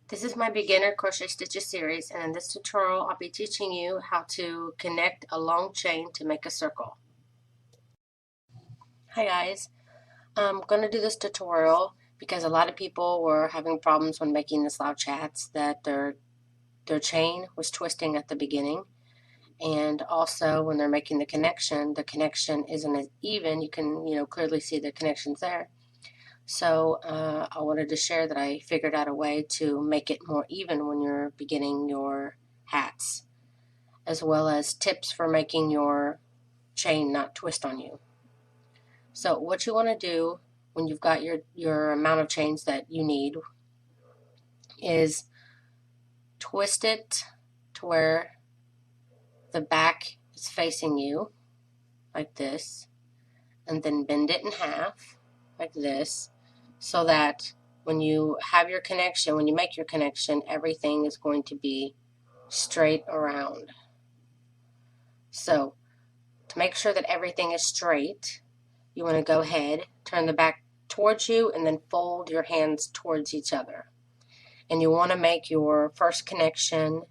This is my beginner crochet stitches series, and in this tutorial I'll be teaching you how to connect a long chain to make a circle. Hi guys, I'm going to do this tutorial because a lot of people were having problems when making the slouch hats that their chain was twisting at the beginning, and also when they're making the connection isn't as even. You can clearly see the connections there. So I wanted to share that I figured out a way to make it more even when you're beginning your hats, as well as tips for making your chain not twist on you. So what you want to do when you've got your amount of chains that you need is twist it to where the back is facing you like this, and then bend it in half like this, so that when you have your connection, when you make your connection, everything is going to be straight around. So to make sure that everything is straight, you want to go ahead, turn the back towards you, and then fold your hands towards each other. And you want to make your first connection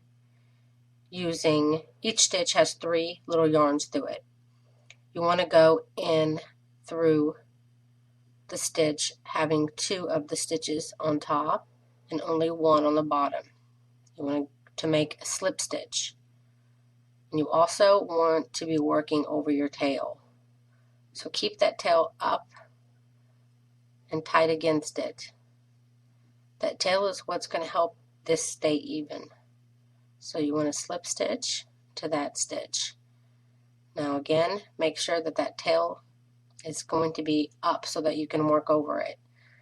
using, each stitch has 3 little yarns through it. You want to go in through the stitch having 2 of the stitches on top and only 1 on the bottom. You want to make a slip stitch. And you also want to be working over your tail. So keep that tail up and tight against it. That tail is what's going to help this stay even. So you want to slip stitch to that stitch. Now again, make sure that that tail is going to be up so that you can work over it,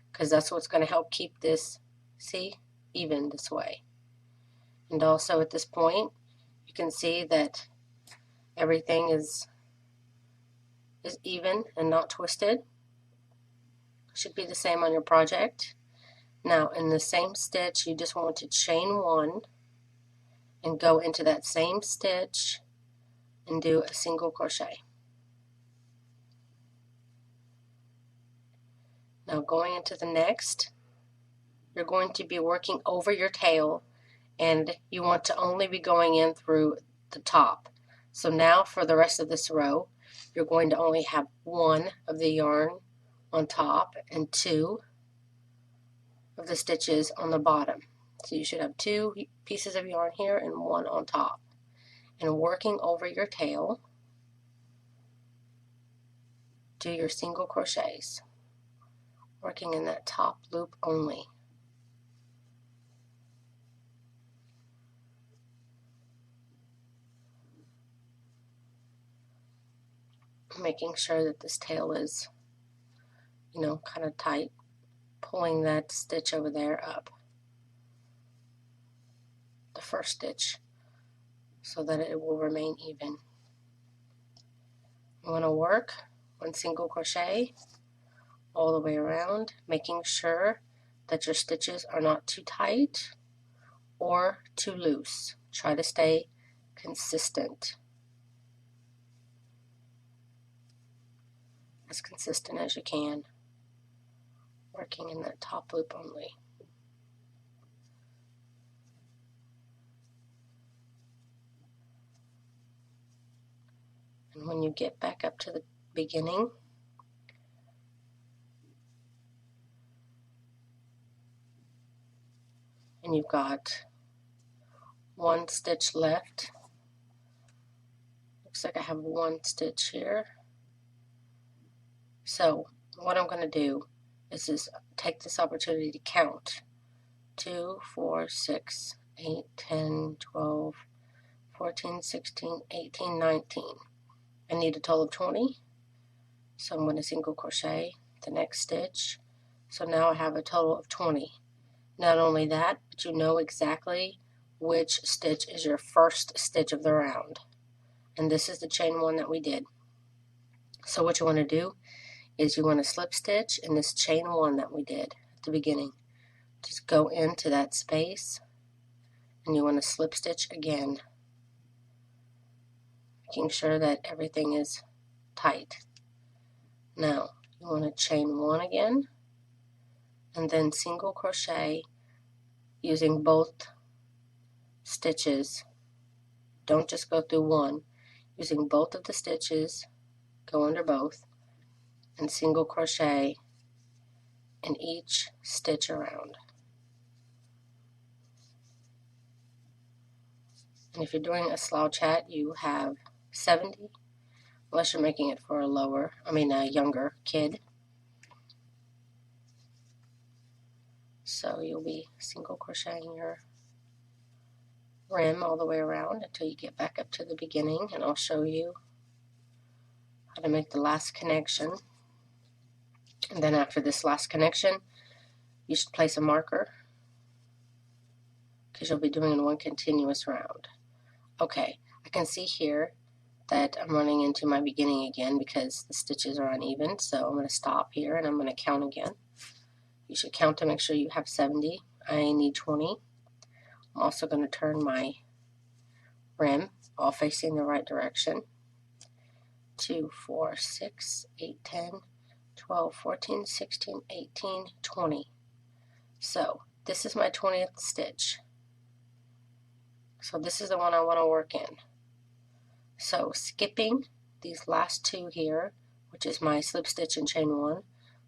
because that's what's going to help keep this, see, even this way. And also at this point, you can see that everything is even and not twisted. Should be the same on your project. Now in the same stitch, you just want to chain 1 and go into that same stitch and do a single crochet. Now going into the next, you're going to be working over your tail, and you want to only be going in through the top. So now for the rest of this row, you're going to only have 1 of the yarn on top and 2 of the stitches on the bottom. So you should have 2 pieces of yarn here and 1 on top. And working over your tail, do your single crochets, working in that top loop only. Making sure that this tail is, kind of tight, pulling that stitch over there up, the first stitch, so that it will remain even. You want to work 1 single crochet all the way around, making sure that your stitches are not too tight or too loose. Try to stay consistent, as consistent as you can, working in that top loop only. And when you get back up to the beginning, and you've got 1 stitch left, looks like I have 1 stitch here. So what I'm going to do is take this opportunity to count 2, 4, 6, 8, 10, 12, 14, 16, 18, 19. I need a total of 20, so I'm going to single crochet the next stitch. So now I have a total of 20. Not only that, but you know exactly which stitch is your first stitch of the round. And this is the chain 1 that we did. So what you want to do is you want to slip stitch in this chain 1 that we did at the beginning. Just go into that space, and you want to slip stitch again, making sure that everything is tight. Now you want to chain 1 again, and then single crochet using both stitches. Don't just go through one. Using both of the stitches, go under both, and single crochet in each stitch around. And if you're doing a slouch hat, you have 70, unless you're making it for a younger kid. So you'll be single crocheting your rim all the way around until you get back up to the beginning, and I'll show you how to make the last connection. And then after this last connection, you should place a marker because you'll be doing one continuous round. Okay, I can see here that I'm running into my beginning again because the stitches are uneven, so I'm going to stop here and I'm going to count again. You should count to make sure you have 70. I need 20. I'm also going to turn my rim all facing the right direction. 2, 4, 6, 8, 10, 12, 14, 16, 18, 20. So this is my 20th stitch. So this is the one I want to work in. So skipping these last two here, which is my slip stitch and chain 1,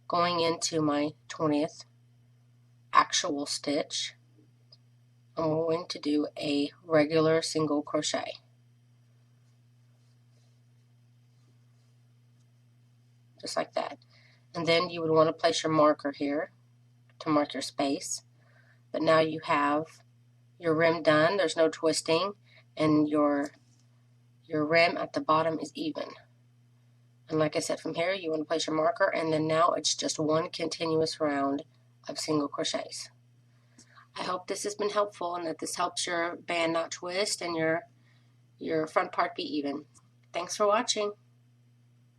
going into my 20th actual stitch, I'm going to do a regular single crochet. Just like that. And then you would want to place your marker here to mark your space. But now you have your rim done, there's no twisting, and your rim at the bottom is even. And like I said, from here you want to place your marker, and then now it's just one continuous round of single crochets. I hope this has been helpful and that this helps your band not twist and your front part be even. Thanks for watching.